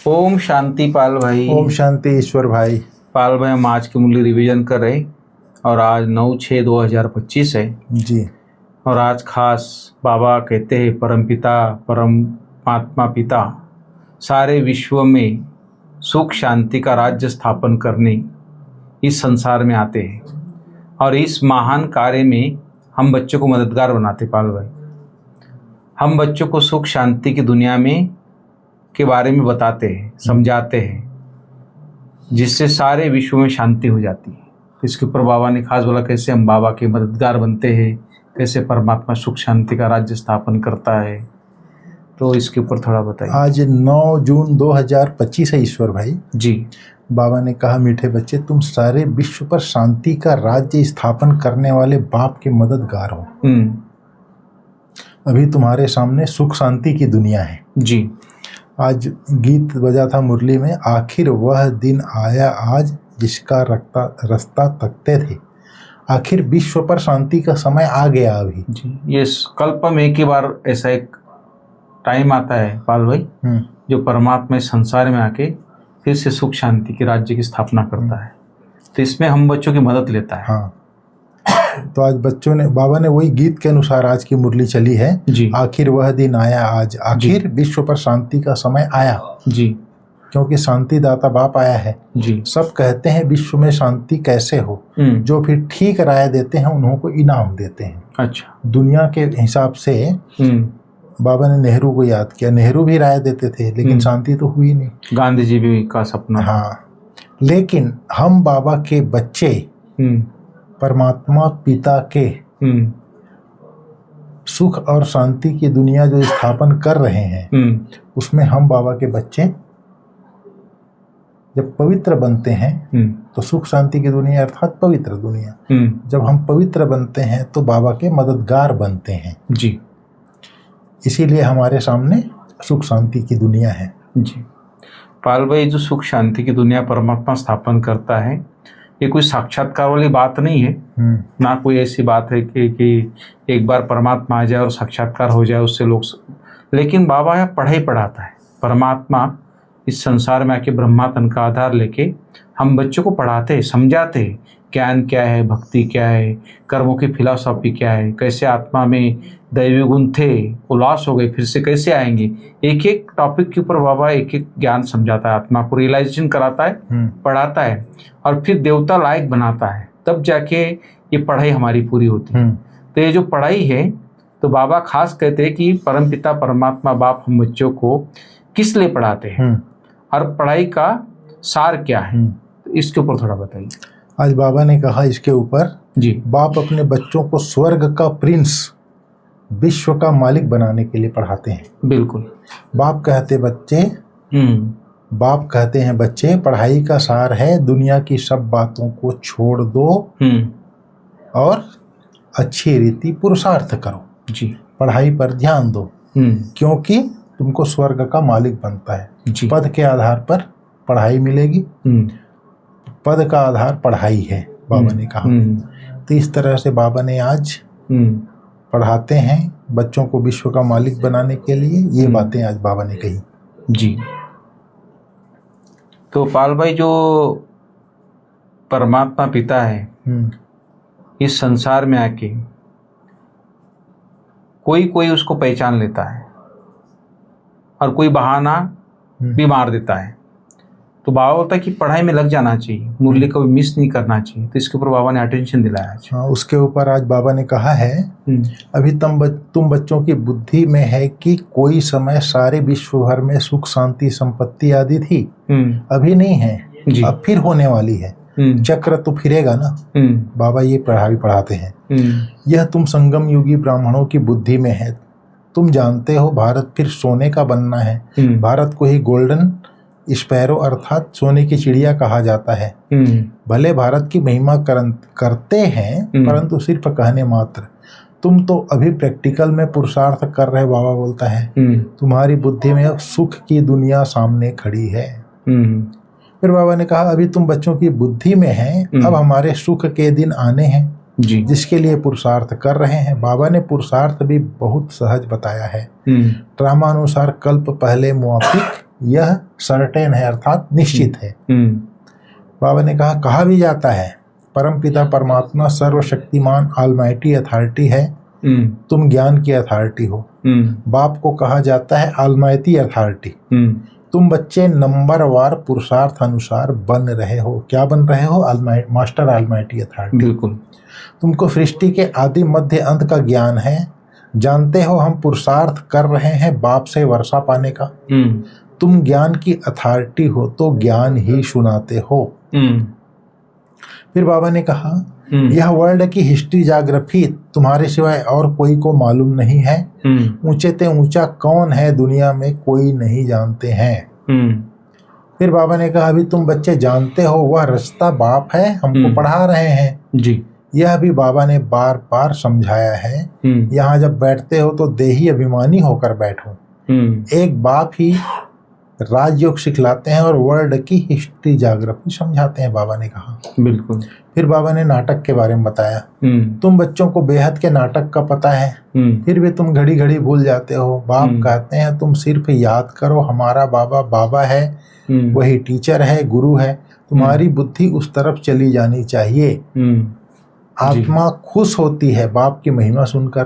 ओम शांति पाल भाई। ओम शांति ईश्वर भाई। पाल भाई, हम आज की मूल्य रिवीजन कर रहे और आज 9/6/2025 है जी। और आज खास बाबा कहते हैं परमपिता परमात्मा पिता सारे विश्व में सुख शांति का राज्य स्थापन करने इस संसार में आते हैं और इस महान कार्य में हम बच्चों को मददगार बनाते। पाल भाई, हम बच्चों को सुख शांति की दुनिया में के बारे में बताते हैं, समझाते हैं, जिससे सारे विश्व में शांति हो जाती है। तो इसके ऊपर बाबा ने खास बोला कैसे हम बाबा के मददगार बनते हैं, कैसे परमात्मा सुख शांति का राज्य स्थापन करता है। तो इसके ऊपर थोड़ा बताइए। आज 9 जून 2025 है ईश्वर भाई जी। बाबा ने कहा, मीठे बच्चे तुम सारे विश्व पर शांति का राज्य स्थापन करने वाले बाप के मददगार हो। अभी तुम्हारे सामने सुख शांति की दुनिया है। जी। आज गीत बजा था मुरली में, आखिर वह दिन आया आज जिसका रास्ता तकते थे। आखिर विश्व पर शांति का समय आ गया अभी। जी, ये कल्प में एक ही बार ऐसा एक टाइम आता है पाल भाई, जो परमात्मा इस संसार में आके फिर से सुख शांति के राज्य की स्थापना करता है। तो इसमें हम बच्चों की मदद लेता है। हाँ, तो आज बच्चों ने, बाबा ने वही गीत के अनुसार आज की मुरली चली है। जी। आखिर वह दिन आया आज, आखिर विश्व पर शांति का समय आया। जी। क्योंकि शांति दाता बाप आया है। जी। सब कहते हैं विश्व में शांति कैसे हो, जो फिर ठीक राय देते हैं उन्हों को इनाम देते हैं। अच्छा। दुनिया के हिसाब से बाबा ने नेहरू को याद किया। नेहरू भी राय देते थे लेकिन शांति तो हुई नहीं। गांधी जी भी का सपना। हाँ, लेकिन हम बाबा के बच्चे परमात्मा पिता के सुख और शांति की दुनिया जो स्थापन कर रहे हैं, उसमें हम बाबा के बच्चे जब पवित्र बनते हैं तो सुख शांति की दुनिया अर्थात पवित्र दुनिया, जब हम पवित्र बनते हैं तो बाबा के मददगार बनते हैं। जी। इसीलिए हमारे सामने सुख शांति की दुनिया है। जी। पाल भाई, जो सुख शांति की दुनिया परमात्मा स्थापन करता है, ये कोई साक्षात्कार वाली बात नहीं है। ना कोई ऐसी बात है कि एक बार परमात्मा आ जाए और साक्षात्कार हो जाए उससे लोग, लेकिन बाबा यह पढ़ाई पढ़ाता है। परमात्मा इस संसार में आके ब्रह्मा तन का आधार लेके हम बच्चों को पढ़ाते हैं, समझाते हैं ज्ञान क्या है, भक्ति क्या है, कर्मों की फिलॉसफी क्या है, कैसे आत्मा में दैवी गुण थे वो लॉस हो गए, फिर से कैसे आएंगे। एक एक टॉपिक के ऊपर बाबा एक एक ज्ञान समझाता है, आत्मा को रियलाइजेशन कराता है, पढ़ाता है और फिर देवता लायक बनाता है। तब जाके ये पढ़ाई हमारी पूरी होती है। तो ये जो पढ़ाई है, तो बाबा खास कहते हैं कि परमपिता परमात्मा बाप हम बच्चों को किस लिए पढ़ाते हैं और पढ़ाई का सार क्या है। तो इसके ऊपर थोड़ा बताइए। आज बाबा ने कहा इसके ऊपर, जी, बाप अपने बच्चों को स्वर्ग का प्रिंस, विश्व का मालिक बनाने के लिए पढ़ाते हैं। बिल्कुल। बाप कहते हैं बच्चे पढ़ाई का सार है दुनिया की सब बातों को छोड़ दो और अच्छी रीति पुरुषार्थ करो। जी। पढ़ाई पर ध्यान दो क्योंकि तुमको स्वर्ग का मालिक बनता है। जी। पद के आधार पर पढ़ाई मिलेगी, पद का आधार पढ़ाई है, बाबा ने कहा। तो इस तरह से बाबा ने आज पढ़ाते हैं बच्चों को विश्व का मालिक बनाने के लिए। ये बातें आज बाबा ने कही। जी। तो पाल भाई, जो परमात्मा पिता है इस संसार में आके कोई कोई उसको पहचान लेता है और कोई बहाना भी मार देता है। तो बाबा बोलता है कि पढ़ाई में लग जाना चाहिए, मुरली को मिस नहीं करना चाहिए। तो इसके ऊपर बाबा ने अटेंशन दिलाया है। हाँ, उसके ऊपर आज बाबा ने कहा है, अभी तुम बच्चों की बुद्धि में है कि कोई समय सारे विश्व भर में सुख शांति संपत्ति आदि थी, अभी नहीं है, अब फिर होने वाली है। चक्र तो फिरेगा ना। बाबा ये पढ़ाई पढ़ाते हैं। यह तुम संगम युगी ब्राह्मणों की बुद्धि में है। तुम जानते हो भारत फिर सोने का बनना है। भारत को ही गोल्डन स्पैरो अर्थात सोने की चिड़िया कहा जाता है। भले भारत की महिमा करते हैं परंतु सिर्फ कहने मात्र। तुम तो अभी प्रैक्टिकल में पुरुषार्थ कर रहे, बाबा बोलता है। तुम्हारी बुद्धि में अब सुख की दुनिया सामने खड़ी है। फिर बाबा ने कहा, अभी तुम बच्चों की बुद्धि में हैं, अब हमारे सुख के दिन आने हैं जी, जिसके लिए पुरुषार्थ कर रहे हैं। बाबा ने पुरुषार्थ भी बहुत सहज बताया है। ड्रामा अनुसार कल्प पहले मुआफिक यह सर्टेन है, अर्थात निश्चित है। बाबा ने कहा भी जाता है परमपिता परमात्मा सर्वशक्तिमान ऑलमाइटी अथॉरिटी है, तुम ज्ञान की अथॉरिटी हो। बाप को कहा जाता है ऑलमाइटी अथॉरिटी। तुम बच्चे नंबरवार पुरुषार्थ अनुसार बन रहे हो। क्या बन रहे हो? Master almighty authority. बिल्कुल। तुमको सृष्टि के आदि मध्य अंत का ज्ञान है। जानते हो हम पुरुषार्थ कर रहे हैं बाप से वर्षा पाने का। तुम ज्ञान की अथॉरिटी हो तो ज्ञान ही सुनाते हो। फिर बाबा ने कहा यह वर्ल्ड की हिस्ट्री ज्योग्राफी तुम्हारे सिवाय और कोई को मालूम नहीं है। ऊंचे ते ऊंचा कौन है दुनिया में कोई नहीं जानते हैं। फिर बाबा ने कहा अभी तुम बच्चे जानते हो वह रास्ता बाप है, हमको पढ़ा रहे हैं जी। यह भी बाबा ने बार बार समझाया है। यहाँ जब बैठते हो तो देही अभिमानी होकर बैठो। एक बाप ही राजयोग सिखलाते हैं और वर्ल्ड की हिस्ट्री ज्योग्राफी समझाते हैं, बाबा ने कहा। बिल्कुल। फिर बाबा ने नाटक के बारे में बताया। तुम बच्चों को बेहद के नाटक का पता है, फिर भी तुम घड़ी घड़ी भूल जाते हो। बाप कहते हैं तुम सिर्फ याद करो हमारा बाबा बाबा है, वही टीचर है, गुरु है। तुम्हारी बुद्धि उस तरफ चली जानी चाहिए। आत्मा खुश होती है बाप की महिमा सुनकर।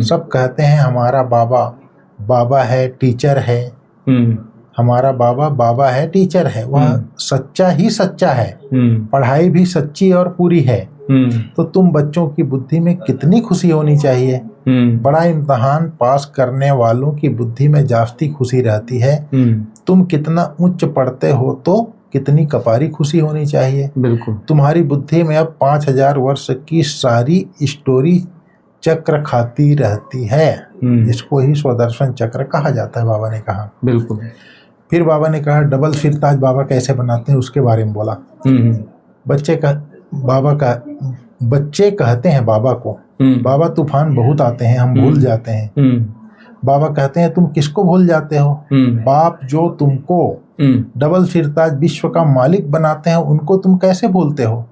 सब कहते हैं हमारा बाबा बाबा है, टीचर है। हमारा बाबा बाबा है, टीचर है। वह सच्चा ही सच्चा है। पढ़ाई भी सच्ची और पूरी है। तो तुम बच्चों की बुद्धि में कितनी खुशी होनी चाहिए। बड़ा इम्तहान पास करने वालों की बुद्धि में जास्ती खुशी रहती है। तुम कितना उच्च पढ़ते हो तो कितनी कपारी खुशी होनी चाहिए। बिल्कुल। तुम्हारी बुद्धि में अब 5000 वर्ष की सारी स्टोरी चक्र खाती रहती है। इसको ही स्वदर्शन चक्र कहा जाता है, बाबा ने कहा। बिल्कुल। फिर बाबा ने कहा डबल सिरताज बाबा कैसे बनाते हैं उसके बारे में बोला। बच्चे कहते हैं बाबा को बाबा तूफान बहुत आते हैं, हम भूल जाते हैं। बाबा कहते हैं तुम किसको भूल जाते हो? बाप जो तुमको डबल सिरताज विश्व का मालिक बनाते हैं उनको तुम कैसे भूलते हो?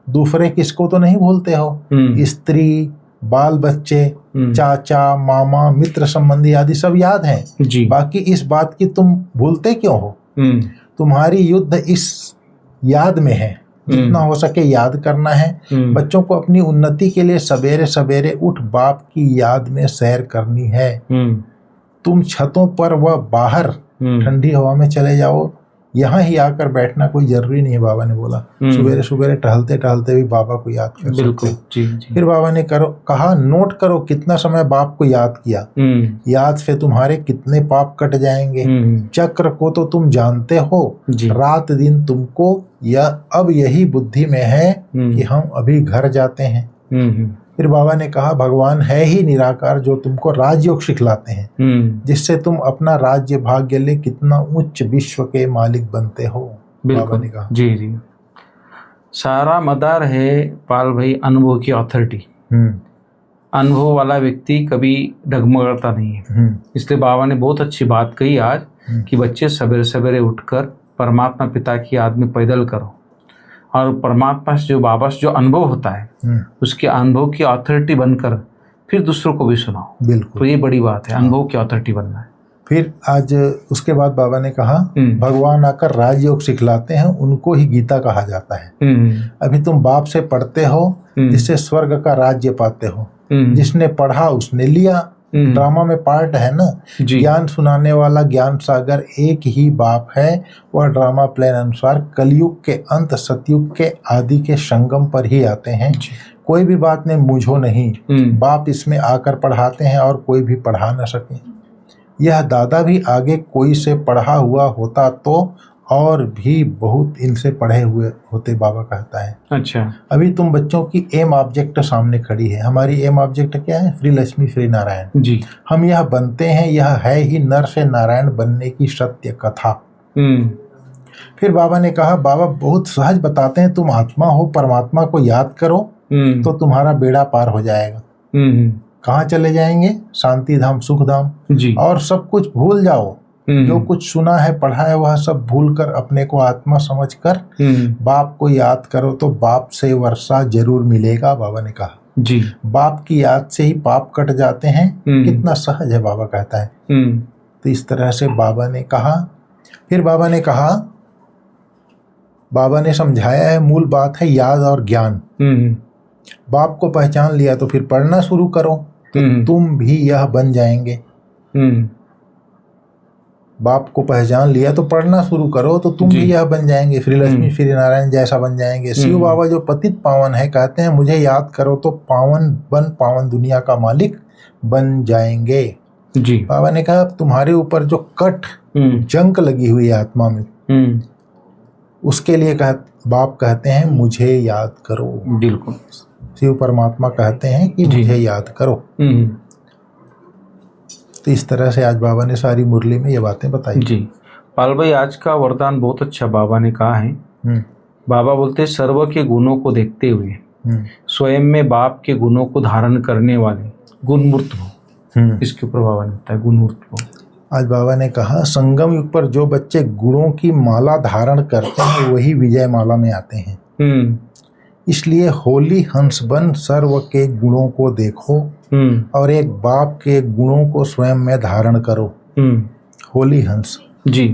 दूसरे किसको तो नहीं भूलते हो? स्त्री, बाल बच्चे, चाचा, मामा, मित्र संबंधी आदि सब याद हैं जी। बाकी इस बात की तुम भूलते क्यों हो? तुम्हारी युद्ध इस याद में है। जितना हो सके याद करना है। बच्चों को अपनी उन्नति के लिए सवेरे सवेरे उठ बाप की याद में सैर करनी है। तुम छतों पर व बाहर ठंडी हवा में चले जाओ, यहाँ ही आकर बैठना कोई जरूरी नहीं है, बाबा ने बोला। सवेरे सवेरे टहलते टहलते भी बाबा को याद कर सकते हो। जी। फिर बाबा ने कहा नोट करो कितना समय बाप को याद किया। याद से तुम्हारे कितने पाप कट जाएंगे। चक्र को तो तुम जानते हो, रात दिन तुमको यह अब यही बुद्धि में है कि हम अभी घर जाते हैं। फिर बाबा ने कहा भगवान है ही निराकार जो तुमको राजयोग सिखलाते हैं, जिससे तुम अपना राज्य भाग्य ले कितना उच्च विश्व के मालिक बनते हो। बाबा ने कहा जी जी। सारा मदार है पाल भाई अनुभव की अथॉरिटी। अनुभव वाला व्यक्ति कभी डगमगाता नहीं है। इसलिए बाबा ने बहुत अच्छी बात कही आज कि बच्चे सवेरे सवेरे उठकर परमात्मा पिता की याद में पैदल करो और परमात्मा से जो बाबा से जो अनुभव होता है उसके अनुभव की अथॉरिटी बनकर फिर दूसरों को भी सुनाओ। बिल्कुल। तो ये बड़ी बात है, अनुभव की अथॉरिटी बनना है। फिर आज उसके बाद बाबा ने कहा भगवान आकर राजयोग सिखलाते हैं, उनको ही गीता कहा जाता है। अभी तुम बाप से पढ़ते हो जिससे स्वर्ग का राज्य पाते हो। जिसने पढ़ा उसने लिया। ड्रामा में पार्ट है ना, ज्ञान सुनाने वाला ज्ञान सागर एक ही बाप है। वह ड्रामा प्लान अनुसार कलयुग के अंत सतयुग के आदि के संगम पर ही आते हैं। कोई भी बात ने मुझो नहीं, बाप इसमें आकर पढ़ाते हैं और कोई भी पढ़ा न सके। यह दादा भी आगे कोई से पढ़ा हुआ होता तो और भी बहुत इनसे पढ़े हुए होते, बाबा कहता है। अच्छा। अभी तुम बच्चों की एम ऑब्जेक्ट सामने खड़ी है। हमारी एम ऑब्जेक्ट क्या है? श्री लक्ष्मी श्री नारायण जी। हम यह बनते हैं, यह है ही नर से नारायण बनने की सत्य कथा। फिर बाबा ने कहा बाबा बहुत सहज बताते हैं, तुम आत्मा हो, परमात्मा को याद करो तो तुम्हारा बेड़ा पार हो जाएगा। कहाँ चले जाएंगे? शांति धाम, सुख धाम जी। और सब कुछ भूल जाओ, जो कुछ सुना है पढ़ा है वह सब भूलकर अपने को आत्मा समझकर बाप को याद करो तो बाप से वर्षा जरूर मिलेगा, बाबा ने कहा जी। बाप की याद से ही पाप कट जाते हैं। कितना सहज है, बाबा कहता है। तो इस तरह से बाबा ने कहा फिर बाबा ने समझाया है, मूल बात है याद और ज्ञान। बाप को पहचान लिया तो फिर पढ़ना शुरू करो, तो तुम भी यह बन जाएंगे। बाप को पहचान लिया तो पढ़ना शुरू करो, तो तुम भी यह बन जाएंगे, श्री लक्ष्मी श्री नारायण जैसा बन जाएंगे। शिव बाबा जो पतित पावन है, कहते हैं मुझे याद करो तो पावन दुनिया का मालिक बन जाएंगे। जी। बाबा ने कहा तुम्हारे ऊपर जो कट जंक लगी हुई है आत्मा में, उसके लिए बाप कहते हैं मुझे याद करो। बिल्कुल। शिव परमात्मा कहते हैं कि मुझे याद करो। तो इस तरह से आज बाबा ने सारी मुरली में ये बातें बताई। जी पाल भाई, आज का वरदान बहुत अच्छा बाबा ने कहा है। बाबा बोलते हैं सर्व के गुणों को देखते हुए स्वयं में बाप के गुणों को धारण करने वाले गुणमूर्त हो। इसके ऊपर बाबा ने बताया गुणमूर्त हो। आज बाबा ने कहा संगम युग पर जो बच्चे गुणों की माला धारण करते हैं वही विजय माला में आते हैं। इसलिए होली हंस बन सर्व के गुणों को देखो और एक बाप के गुणों को स्वयं में धारण करो। होली हंस। जी।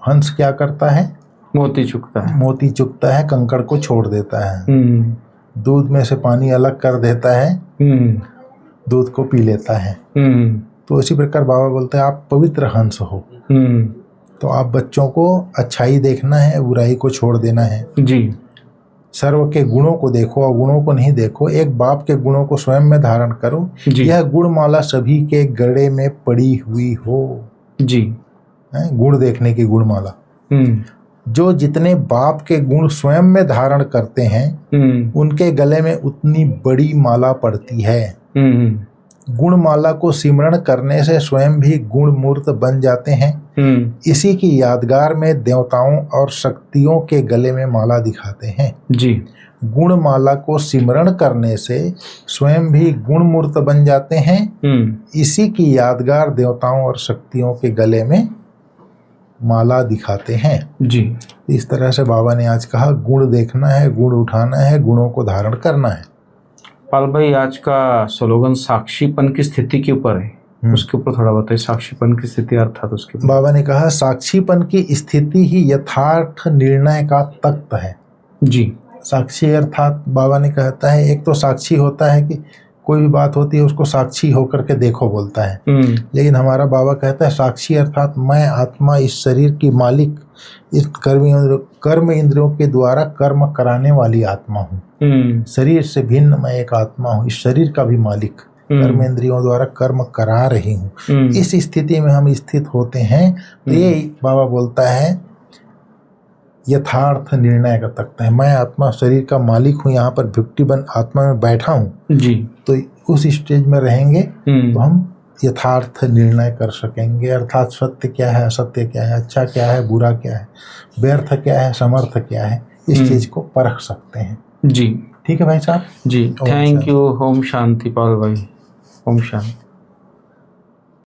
हंस क्या करता है? मोती चुकता है। मोती चुकता है, कंकड़ को छोड़ देता है, दूध में से पानी अलग कर देता है, दूध को पी लेता है। तो इसी प्रकार बाबा बोलते हैं आप पवित्र हंस हो। तो आप बच्चों को अच्छाई देखना है, बुराई को छोड़ देना है। जी। सर्व के गुणों को देखो और गुणों को नहीं देखो, एक बाप के गुणों को स्वयं में धारण करो। यह गुणमाला सभी के गले में पड़ी हुई हो। जी। गुण देखने की गुणमाला। जो जितने बाप के गुण स्वयं में धारण करते हैं उनके गले में उतनी बड़ी माला पड़ती है। गुणमाला को सिमरण करने से स्वयं भी गुण मूर्त बन जाते हैं। इसी की यादगार में देवताओं और शक्तियों के गले में माला दिखाते हैं। जी। गुणमाला को सिमरण करने से स्वयं भी गुण मूर्त बन जाते हैं। इसी की यादगार देवताओं और शक्तियों के गले में माला दिखाते हैं। जी। इस तरह से बाबा ने आज कहा गुण देखना है, गुण उठाना है, गुणों को धारण करना है। पाल भाई, आज का स्लोगन साक्षीपन की स्थिति के ऊपर है, उसके ऊपर थोड़ा बताइए। साक्षीपन की स्थिति अर्थात उसके ऊपर बाबा ने कहा साक्षीपन की स्थिति ही यथार्थ निर्णय का तख्त है। जी। साक्षी अर्थात बाबा ने कहता है, एक तो साक्षी होता है कि कोई भी बात होती है उसको साक्षी होकर के देखो बोलता है, लेकिन हमारा बाबा कहता है साक्षी अर्थात मैं आत्मा इस शरीर की मालिक, इस कर्म इंद्रियों के द्वारा कर्म कराने वाली आत्मा हूँ। शरीर से भिन्न मैं एक आत्मा हूँ, इस शरीर का भी मालिक, कर्म इंद्रियों द्वारा कर्म करा रही हूँ। इस स्थिति में हम स्थित होते हैं। तो ये बाबा बोलता है यथार्थ निर्णय का तख्त है। मैं आत्मा शरीर का मालिक हूँ, यहाँ पर भिक्टी बन आत्मा में बैठा हूँ। जी। तो उस स्टेज में रहेंगे तो हम यथार्थ निर्णय कर सकेंगे, अर्थात सत्य क्या है, असत्य क्या है, अच्छा क्या है, बुरा क्या है, व्यर्थ क्या है, समर्थ क्या है, इस चीज को परख सकते हैं। जी। ठीक है भाई साहब। जी। Thank you. ओम शांति पाल भाई। ओम शांति।